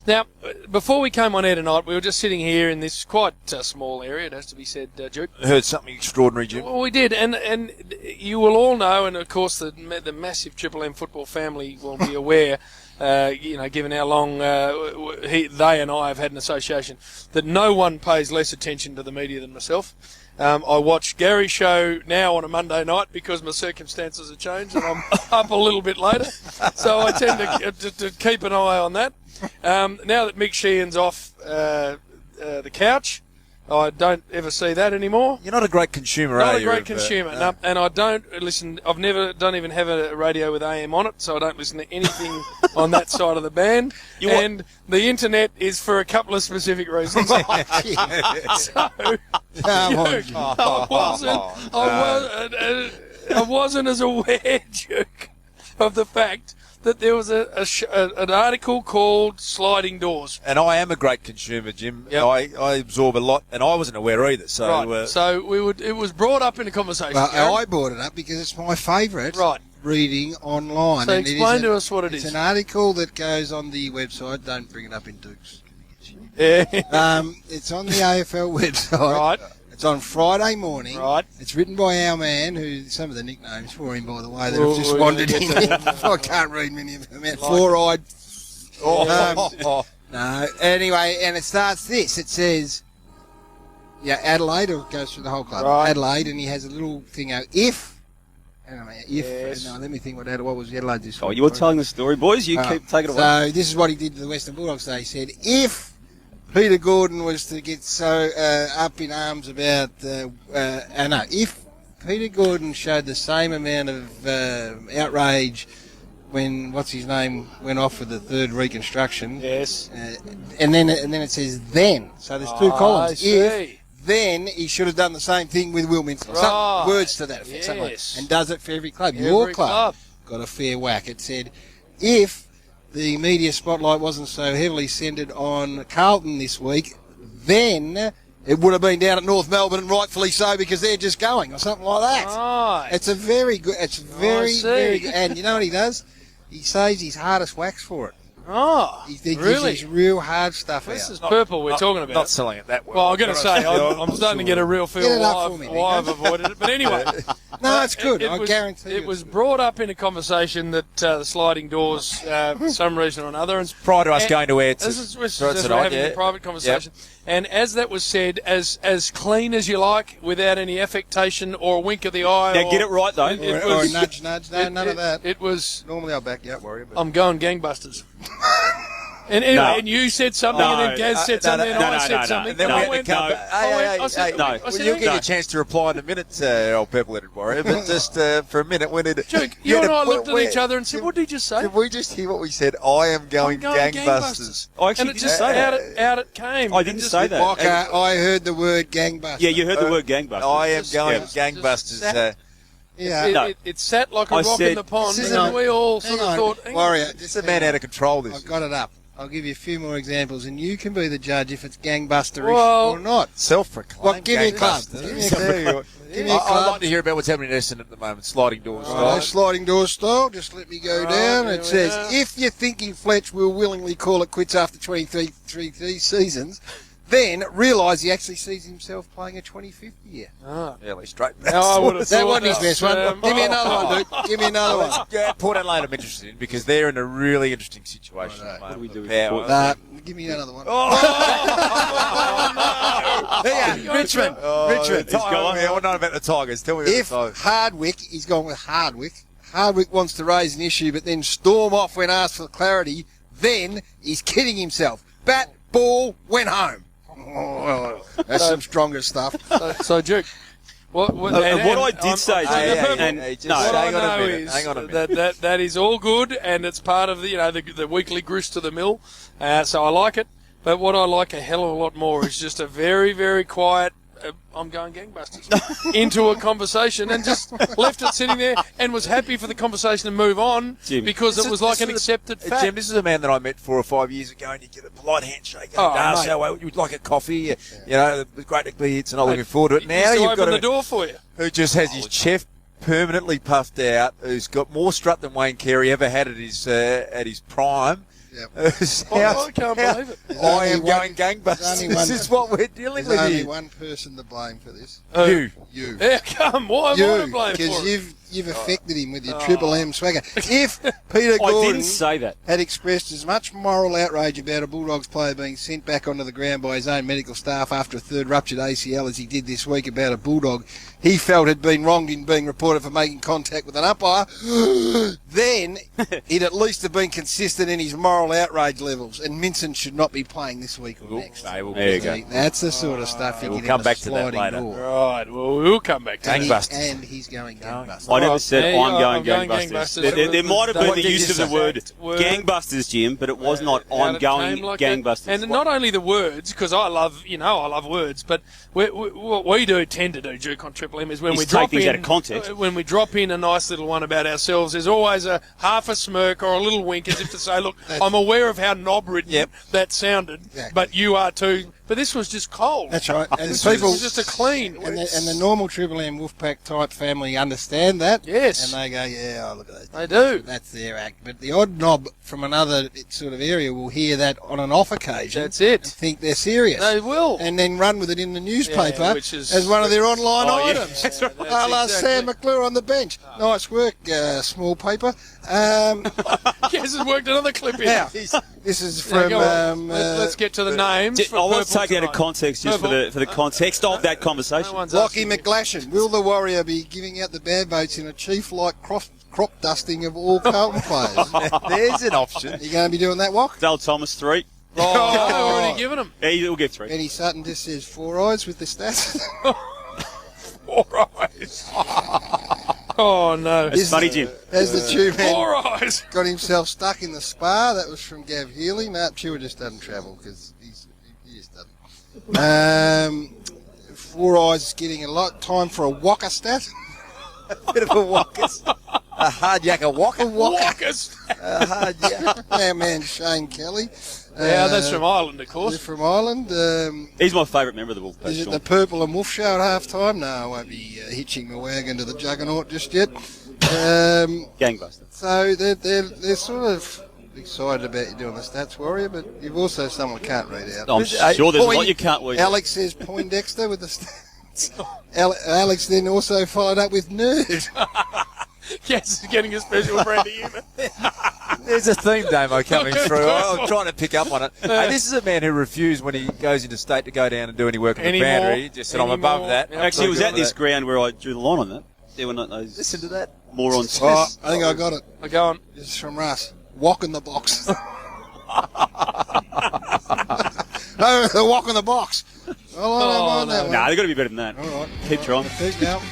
Now, before we came on air tonight, we were just sitting here in this quite small area, it has to be said, Duke. Heard something extraordinary, Jim. Well, we did, and you will all know, and of course the massive Triple M football family will be aware, given how long they and I have had an association, that no one pays less attention to the media than myself. I watch Gary's show now on a Monday night because my circumstances have changed and I'm up a little bit later. So I tend to keep an eye on that. Now that Mick Sheehan's off the couch, I don't ever see that anymore. You're not a great consumer, Not are a you? great consumer, no. And I don't listen. Don't even have a radio with AM on it, so I don't listen to anything on that side of the band. And the internet is for a couple of specific reasons. So, I wasn't as aware, Duke, of the fact that there was an article called Sliding Doors. And I am a great consumer, Jim. Yep. I absorb a lot, and I wasn't aware either. So, right. So it was brought up in a conversation. Well, I brought it up because it's my favourite reading online. So explain to us what it is. It's an article that goes on the website. Don't bring it up in Duke's. Yeah. It's on the AFL website. Right. It's on Friday morning. Right. It's written by our man, who some of the nicknames for him, by the way, that have just wandered in. I can't read many of them. Fluoride. No. Anyway, and it starts this. It says, Adelaide, or it goes through the whole club. Right. Adelaide, and he has a little thing out. No, let me think what was Adelaide this Oh, week. you're telling the story, boys. You keep taking it away. So this is what he did to the Western Bulldogs today. He said, if Peter Gordon was to get so up in arms about, if Peter Gordon showed the same amount of outrage when what's his name went off with the third reconstruction, Yes. and then it says then. So there's two columns. I see. Then he should have done the same thing with Will Minster. Right. Some words to that effect. Yes. Something like that. And does it for every club. Every Your club club. got a fair whack. It said, if the media spotlight wasn't so heavily centred on Carlton this week, then it would have been down at North Melbourne, and rightfully so, because they're just going, or something like that. Right. It's a very good, very good. And you know what he does? He saves his hardest wax for it. Oh, He really? gives his real hard stuff This out. is purple we're talking about. Not selling it that well. Well, I'm going to say, I'm starting to get a real feel Get it up why for me, I've avoided it. But anyway. No, it's good. I guarantee you. It was brought up in a conversation that the sliding doors, for some reason or another. And Prior to us going to air This is we're tonight, having a private conversation. Yep. And as that was said, as clean as you like, without any affectation or a wink of the eye. Now, get it right, though. Or a nudge. No, none of that. It was... Normally I'll back you up, worry about it. I'm going gangbusters. And anyway, and you said something, and then Gaz said something, and I said something. And then we had to come back. Hey, you'll get a chance to reply in a minute, old purple-headed warrior, but just for a minute, we need to... Duke, you and I looked at each other and said, what did you say? Did we just hear what we said? I am going gangbusters. I actually And it didn't just say that. out it came. I didn't say that. Like, I heard the word gangbusters. Yeah, you heard the word gangbusters. I am going Just gangbusters. Yeah. It sat like a I rock said- in the pond, Hang and on. we all sort Hang of on. thought, hang on. Warrior, It's a man out of control, this. I've got it up. I'll give you a few more examples, and you can be the judge if it's gangbusterish Well- or not. Self-proclaimed. Well, give me a club. gangbusters. Give me a club. Give me a I'd club. like to hear about what's happening in Essendon at the moment. Sliding doors. Right, sliding door style. Just let me go Right, down. here It we says, are. if you're thinking Fletch will willingly call it quits after 23 seasons, then realise he actually sees himself playing a 25th year. Early straight. No, I would have That thought wasn't his best one. Give me another one, dude. Give me another one. Yeah, Port Adelaide I'm interested in because they're in a really interesting situation at the moment. What do we do with with power. Port? Give me another one. Richmond. It's gone. What not about the Tigers? Tell me about If the Tigers. Hardwick, he's gone with Hardwick. Hardwick wants to raise an issue, but then storm off when asked for clarity. Then he's kidding himself. Bat, ball, went home. Oh, that's some stronger stuff. So, Duke, what I did say, just what I hang on a know minute. is Hang on a minute. that is all good, and it's part of the weekly grist to the mill. So I like it. But what I like a hell of a lot more is just a very, very quiet, I'm going gangbusters, into a conversation, and just left it sitting there and was happy for the conversation to move on, Jim, because it was like an accepted fact. Jim, this is a man that I met 4 or 5 years ago, and you get a polite handshake. Oh, And mate. how well, you'd like a coffee? You know, it was great to be here tonight. Looking forward to it. He Now used to you've open got the a door for you. who just has his chest permanently puffed out, who's got more strut than Wayne Carey ever had at his prime. Yep. I can't believe it. I am only going there's gangbusters. only one- This is what we're dealing There's with only here. one person to blame for this. You. You. Yeah, come. Why am I to blame Because for it? you've affected him with your Triple M swagger. If Peter I Gordon didn't say that. had expressed as much moral outrage about a Bulldogs player being sent back onto the ground by his own medical staff after a third ruptured ACL as he did this week about a Bulldog he felt had been wronged in being reported for making contact with an umpire, then he'd at least have been consistent in his moral outrage levels, and Minson should not be playing this week or next. There you go. That's the sort of stuff you We'll get come in the back to that sliding later. door. Right, well, we'll come back to that. Gangbusters. And he's going gangbusters. I never said Yeah, I'm going going gangbusters. gangbusters. There might have been What the did use you of the say? word gangbusters, Jim, but it was not Out I'm it going came like that. gangbusters. And not only the words, because I love words, but what we do tend to do, Duke, on Triple M, is when Is we take drop things in out of context. when we drop in a nice little one about ourselves, there's always a half a smirk or a little wink as if to say, look, I'm aware of how knob-ridden that sounded, Exactly. but you are too. But this was just cold. That's right. And This people, was just a clean. and the normal Triple M Wolfpack type family understand that. Yes. And they go, yeah, oh, look at that. They do. That's their act. But the odd knob from another sort of area will hear that on an off occasion. That's it. And think they're serious. They will. And then run with it in the newspaper Yeah, which is- as one of their online Oh, yeah. items. That's right. A la Exactly. Sam McClure on the bench. Nice work, small paper. Yes, has worked another clip in. Now, this is Now, from... go on. Let's get to the names. I want to for take it out of Purple context just for Purple. the context of that conversation. No one's Lockie asking me. McGlashan. Will the Warrior be giving out the bad votes in a chief-like crop dusting of all Carlton players? There's an option. Are you going to be doing that, Walk? Dale Thomas 3. Oh, I've already given him. Yeah, he'll get 3. Benny Sutton just says 4 eyes with the stats. 4 eyes. Oh, no. It's funny, Jim. As the tube man 4 eyes. got himself stuck in the spa. That was from Gav Healy. No, Chewer just doesn't travel because he just doesn't. 4 eyes is getting a lot time for a Walker stat. Bit of a walkers. A hard yakka walker. Walkers. A hard yakka. Our man Shane Kelly. Yeah, that's from Ireland, of They're course. from Ireland. He's my favourite member of the Wolfpack. Is it Sean. the Purple and Wolf show at half time? No, I won't be hitching my wagon to the Juggernaut just yet. Gangbusters. So they're sort of excited about you doing the stats, Warrior, but you've also someone can't read out. I'm sure there's a lot you can't read. Alex says Poindexter with the stats. Alex then also followed up with nerd. Yes, he's getting a special brand of humour. There's a theme, Damo, coming through. I'm trying to pick up on it. Hey, this is a man who refused when he goes into state to go down and do any work on the Anymore. boundary. He just said, I'm above Anymore. that. Yeah. Actually, it was I'm at this above ground where I drew the line on that. There were not those Listen to that. morons. Oh, I think I got it. I go on. This is from Russ. Walk in the box. No, the walk in the box. Well, I don't mind that one. Nah, they've got to be better than that. All right. Keep trying. Keep going.